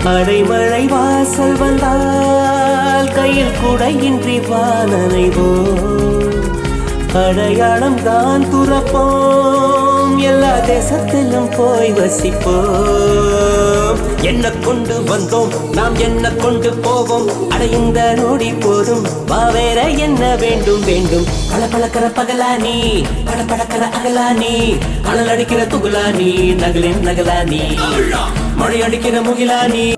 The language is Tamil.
அடைமழை வாசல் வந்தால் கையில் குடையின்றி வானனைவோ அடையாளம் தான் துறப்போம் எல்லா தேசத்திலும் போய் வசிப்போம் என்ன கொண்டு வந்தோம் நாம் என்ன கொண்டு போவோம் அடைந்த நோடி போதும் வேற என்ன வேண்டும் வேண்டும் பளபளக்கிற பகலானி படபடக்கிற அகலானி அனல் அடிக்கிற துகுலானி நகலின் நகலானி மழை அடிக்கிற முகிலானி